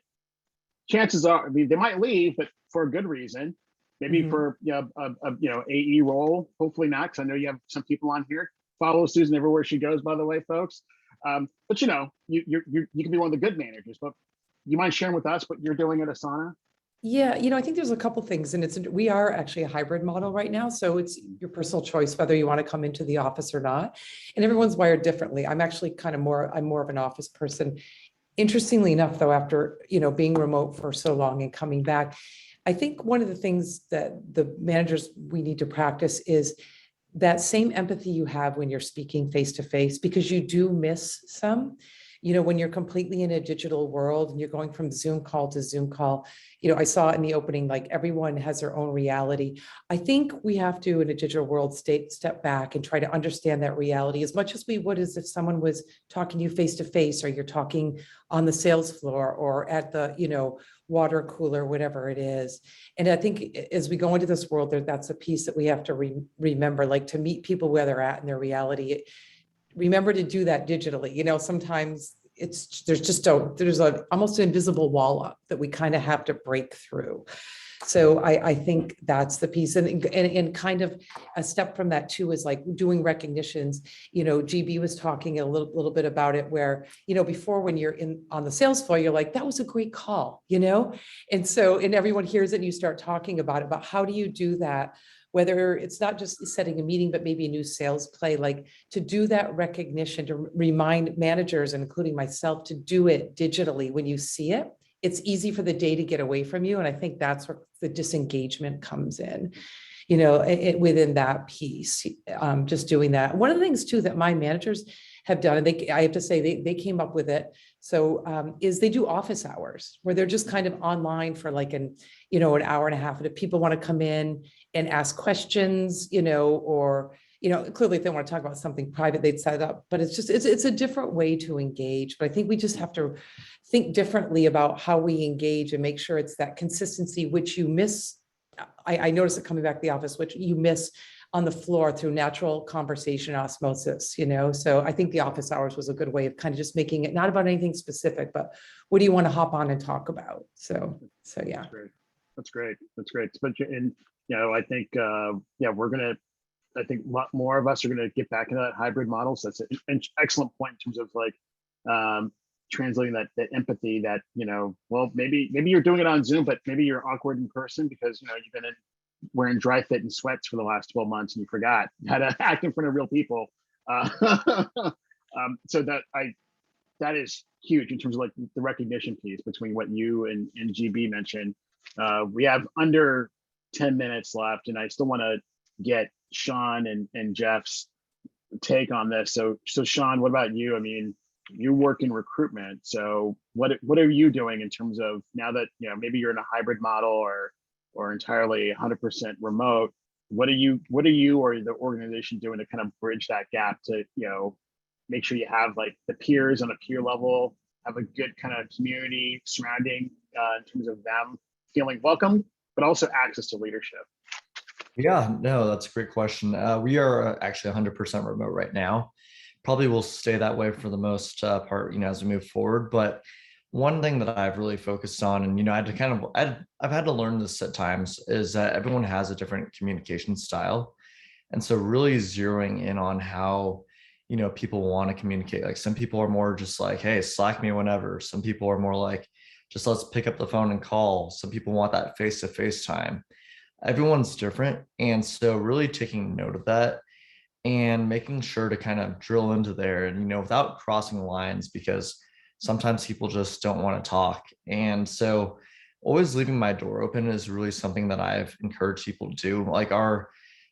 chances are, I mean, they might leave, but for a good reason. Maybe for AE role. Hopefully not, because I know you have some people on here. Follow Susan everywhere she goes, by the way, folks. But you can be one of the good managers. But you mind sharing with us what you're doing at Asana? Yeah, I think there's a couple things, and we are actually a hybrid model right now. So it's your personal choice whether you want to come into the office or not. And everyone's wired differently. I'm actually I'm more of an office person. Interestingly enough, though, after being remote for so long and coming back, I think one of the things that the managers we need to practice is that same empathy you have when you're speaking face to face, because you do miss some. When you're completely in a digital world and you're going from Zoom call to Zoom call, I saw in the opening, like everyone has their own reality. I think we have to, in a digital world, step back and try to understand that reality as much as we would as if someone was talking to you face to face, or you're talking on the sales floor or at the, water cooler, whatever it is. And I think as we go into this world, that's a piece that we have to remember, like to meet people where they're at in their reality. Remember to do that digitally. Sometimes there's almost an invisible wall up that we kind of have to break through. So I think that's the piece. And kind of a step from that too is like doing recognitions. GB was talking a little bit about it, where, before, when you're on the sales floor, you're like, that was a great call, And everyone hears it and you start talking about how do you do that? Whether it's not just setting a meeting, but maybe a new sales play, like to do that recognition, to remind managers, and including myself, to do it digitally. When you see it, it's easy for the day to get away from you. And I think that's where the disengagement comes in, within that piece, just doing that. One of the things too, that my managers have done, and I have to say they came up with it. So is they do office hours where they're just kind of online for like an hour and a half. And if people want to come in and ask questions, or clearly if they want to talk about something private, they'd set it up. But it's a different way to engage. But I think we just have to think differently about how we engage and make sure it's that consistency, which you miss. I noticed it coming back to the office, which you miss on the floor through natural conversation osmosis, So I think the office hours was a good way of kind of just making it not about anything specific, but what do you want to hop on and talk about? So yeah. That's great. But I think I think a lot more of us are gonna get back into that hybrid model. So that's an excellent point in terms of like translating that empathy that, well, maybe you're doing it on Zoom, but maybe you're awkward in person because you've been wearing dry fit and sweats for the last 12 months and you forgot how to act in front of real people. So that is huge in terms of like the recognition piece between what you and GB mentioned. We have under 10 minutes left, and I still want to get Sean and Jeff's take on this. So Sean, what about you? I mean, you work in recruitment. So what are you doing in terms of now that, maybe you're in a hybrid model or entirely 100% remote? What are you or the organization doing to kind of bridge that gap to, make sure you have like the peers on a peer level, have a good kind of community surrounding in terms of them feeling welcome, but also access to leadership? Yeah, no, that's a great question. We are actually 100% remote right now. Probably will stay that way for the most part, as we move forward. But one thing that I've really focused on, and I had to I've had to learn this at times, is that everyone has a different communication style, and so really zeroing in on how people want to communicate. Like some people are more just like, hey, Slack me whenever. Some people are more like, just let's pick up the phone and call. Some people want that face-to-face time. Everyone's different, and so really taking note of that and making sure to kind of drill into there, and without crossing lines, because sometimes people just don't want to talk. And so always leaving my door open is really something that I've encouraged people to do. Like our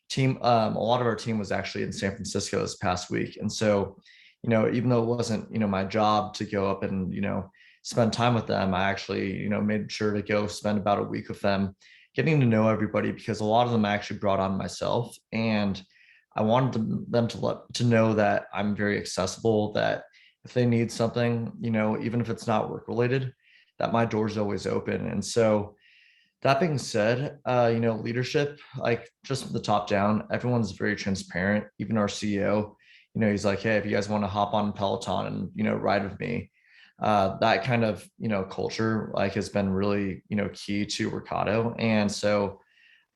team, a lot of our team was actually in San Francisco this past week. And so, even though it wasn't, my job to go up and, spend time with them, I actually, made sure to go spend about a week with them, getting to know everybody, because a lot of them I actually brought on myself. And I wanted them to know that I'm very accessible, that if they need something, even if it's not work related, that my door's always open. And so That being said, leadership, like just from the top down, everyone's very transparent. Even our CEO, he's like, hey, if you guys want to hop on Peloton and, ride with me, that kind of, culture like has been really, key to Workato. And so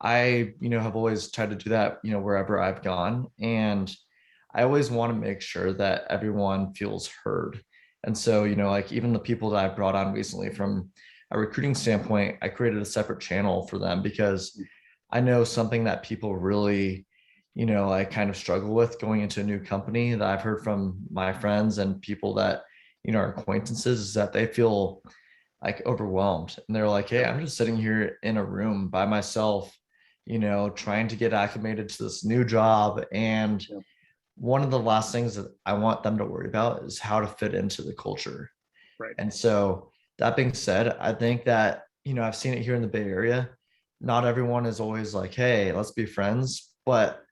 I, have always tried to do that, wherever I've gone. And I always want to make sure that everyone feels heard. And so, like even the people that I brought on recently from a recruiting standpoint, I created a separate channel for them because I know something that people really, I kind of struggle with going into a new company that I've heard from my friends and people that, are acquaintances is that they feel like overwhelmed. And they're like, hey, I'm just sitting here in a room by myself, trying to get acclimated to this new job. And one of the last things that I want them to worry about is how to fit into the culture. Right. And so that being said, I think that, I've seen it here in the Bay Area. Not everyone is always like, hey, let's be friends. But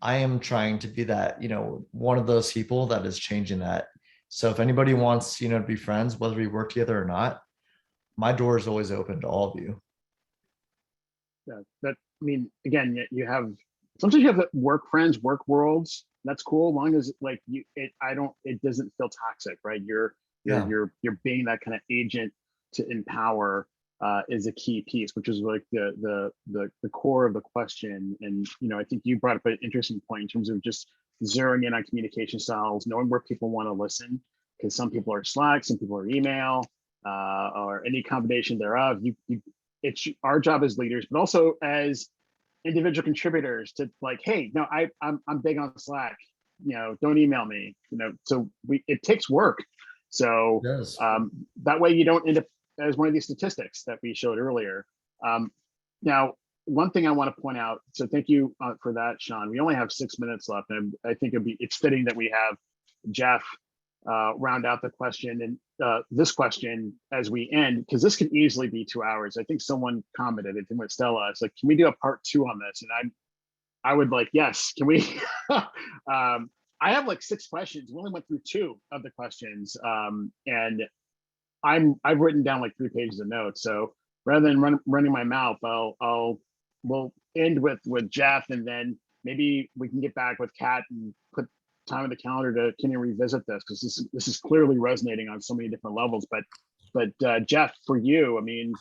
I am trying to be that, one of those people that is changing that. So if anybody wants, to be friends, whether we work together or not, my door is always open to all of you. Yeah, again, you have, sometimes you have work friends, work worlds. That's cool. As long as like it doesn't feel toxic, right? You're being that kind of agent to empower is a key piece, which is like the core of the question. And I think you brought up an interesting point in terms of just zeroing in on communication styles, knowing where people want to listen, because some people are Slack, some people are email, or any combination thereof. It's our job as leaders, but also as individual contributors to like, hey, no, I'm big on Slack. Don't email me. So it takes work. So that way you don't end up as one of these statistics that we showed earlier. Now, one thing I want to point out, so thank you for that, Sean. We only have 6 minutes left, and I think it's fitting that we have Jeff round out the question and this question as we end, because this could easily be 2 hours. I think someone commented it with Stella. It's like, can we do a part 2 on this? And I would like, yes, can we? I have like 6 questions. We only went through 2 of the questions, and I've written down like 3 pages of notes. So rather than running my mouth, we'll end with Jeff, and then maybe we can get back with Kat and put time on the calendar to kind of revisit this, because this is clearly resonating on so many different levels. But Jeff, for you, I mean,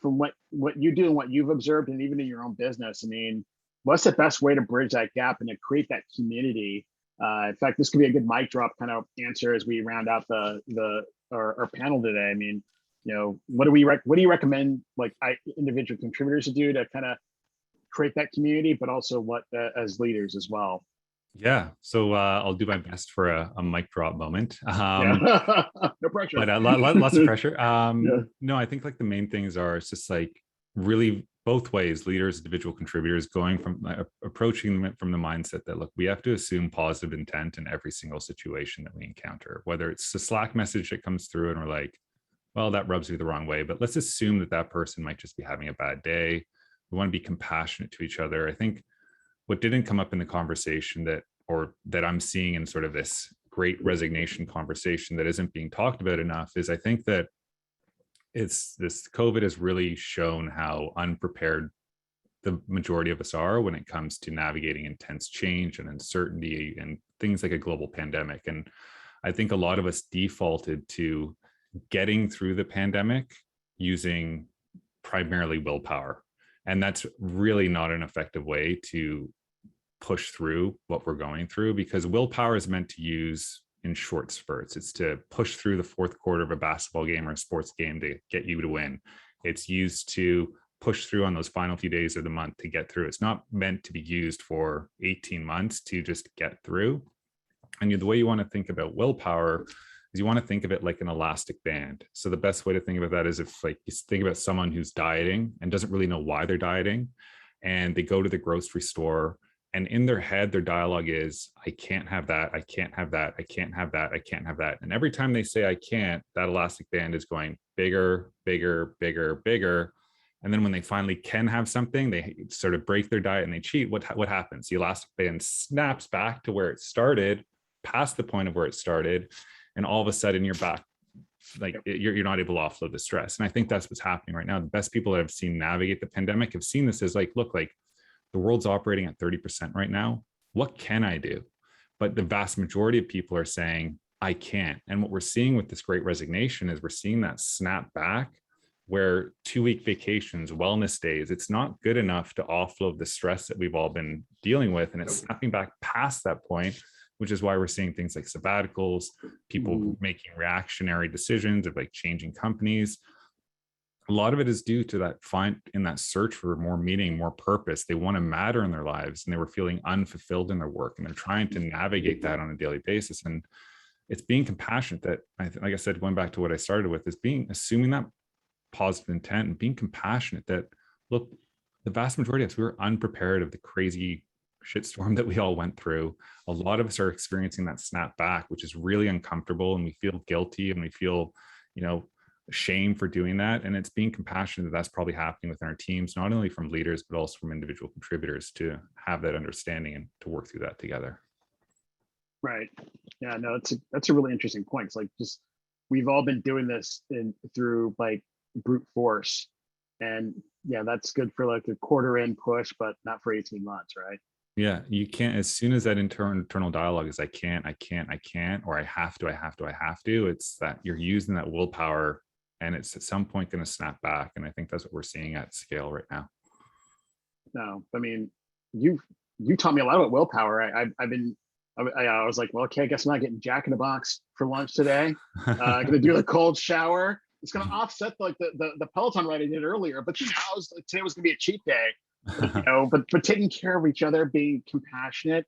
from what you do and what you've observed, and even in your own business, I mean, what's the best way to bridge that gap and to create that community? In fact, this could be a good mic drop kind of answer as we round out our panel today. I mean, what do you recommend like individual contributors to do to kind of create that community, but also what as leaders as well? Yeah, so I'll do my best for a mic drop moment. No pressure. But lots of pressure. No, I think like the main things are, it's just like really both ways, leaders, individual contributors, going from approaching it from the mindset that, look, we have to assume positive intent in every single situation that we encounter, whether it's a Slack message that comes through and we're like, well, that rubs me the wrong way, but let's assume that person might just be having a bad day. We want to be compassionate to each other. I think what didn't come up in the conversation that I'm seeing in sort of this great resignation conversation that isn't being talked about enough is, I think that this COVID has really shown how unprepared the majority of us are when it comes to navigating intense change and uncertainty and things like a global pandemic. And I think a lot of us defaulted to getting through the pandemic using primarily willpower. And that's really not an effective way to push through what we're going through, because willpower is meant to use in short spurts. It's to push through the fourth quarter of a basketball game or a sports game to get you to win. It's used to push through on those final few days of the month to get through. It's not meant to be used for 18 months to just get through. And the way you want to think about willpower is you want to think of it like an elastic band. So the best way to think about that is if like you think about someone who's dieting and doesn't really know why they're dieting, and they go to the grocery store, and in their head, their dialogue is, I can't have that, I can't have that, I can't have that, I can't have that. And every time they say I can't, that elastic band is going bigger, bigger, bigger, bigger. And then when they finally can have something, they sort of break their diet and they cheat. What happens? The elastic band snaps back to where it started, past the point of where it started. And all of a sudden you're back like you're not able to offload the stress. And I think that's what's happening right now. The best people that I've seen navigate the pandemic have seen this as like, look, like the world's operating at 30% right now. What can I do? But the vast majority of people are saying, I can't. And what we're seeing with this Great Resignation is we're seeing that snap back where 2-week vacations, wellness days, it's not good enough to offload the stress that we've all been dealing with. And it's snapping back past that point, which is why we're seeing things like sabbaticals, people making reactionary decisions of like changing companies. A lot of it is due to that that search for more meaning, more purpose. They want to matter in their lives and they were feeling unfulfilled in their work and they're trying to navigate that on a daily basis. And it's being compassionate that, like I said, going back to what I started with, is assuming that positive intent and being compassionate that, look, the vast majority of us, we were unprepared of the crazy shitstorm that we all went through. A lot of us are experiencing that snap back, which is really uncomfortable, and we feel guilty and we feel, shame for doing that. And it's being compassionate that's probably happening within our teams, not only from leaders, but also from individual contributors, to have that understanding and to work through that together. Right. Yeah, no, that's a really interesting point. It's like, just, we've all been doing this through like brute force. And yeah, that's good for like a quarter in push, but not for 18 months, right? Yeah, you can't, as soon as that internal dialogue is I can't, or I have to, it's that you're using that willpower and it's at some point going to snap back. And I think that's what we're seeing at scale right now. No, I mean, you taught me a lot about willpower. I was like, well, okay, I guess I'm not getting Jack in the Box for lunch today. Gonna do the cold shower. It's gonna offset like the Peloton ride I did earlier, but today was gonna be a cheat day. But taking care of each other, being compassionate.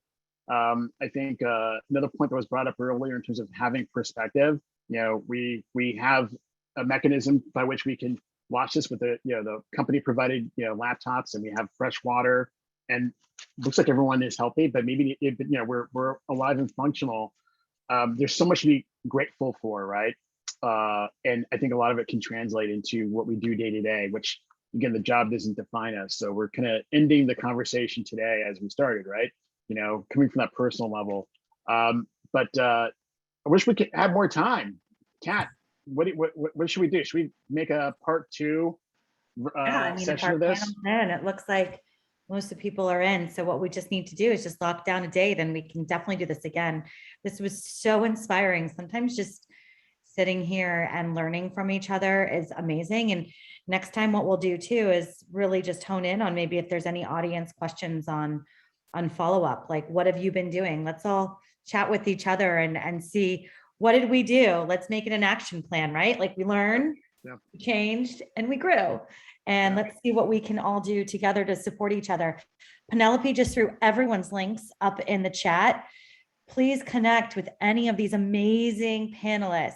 I think another point that was brought up earlier in terms of having perspective. We have a mechanism by which we can watch this with the company provided laptops, and we have fresh water, and looks like everyone is healthy, but maybe we're alive and functional. There's so much to be grateful for, right? And I think a lot of it can translate into what we do day to day, which, again, the job doesn't define us. So we're kind of ending the conversation today as we started, right? Coming from that personal level. But I wish we could have more time. Kat, what should we do? Should we make a part 2 session of this? It looks like most of the people are in. So what we just need to do is just lock down a date, and we can definitely do this again. This was so inspiring. Sometimes just sitting here and learning from each other is amazing. And next time, what we'll do too is really just hone in on maybe if there's any audience questions on follow-up, like what have you been doing? Let's all chat with each other and see, what did we do? Let's make it an action plan, right? Like we learned, we changed, and we grew. And let's see what we can all do together to support each other. Penelope just threw everyone's links up in the chat. Please connect with any of these amazing panelists.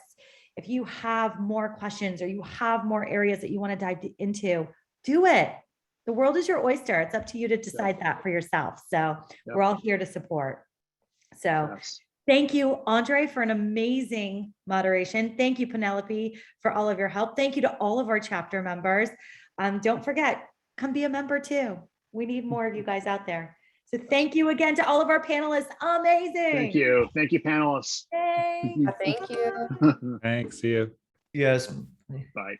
If you have more questions or you have more areas that you want to dive into, do it. The world is your oyster. It's up to you to decide that for yourself. So we're all here to support. So thank you, Andre, for an amazing moderation. Thank you, Penelope, for all of your help. Thank you to all of our chapter members. Don't forget, come be a member too. We need more of you guys out there. So thank you again to all of our panelists. Amazing. Thank you. Thank you, panelists. Thanks. Thank you. Thanks. See you. Yes. Bye.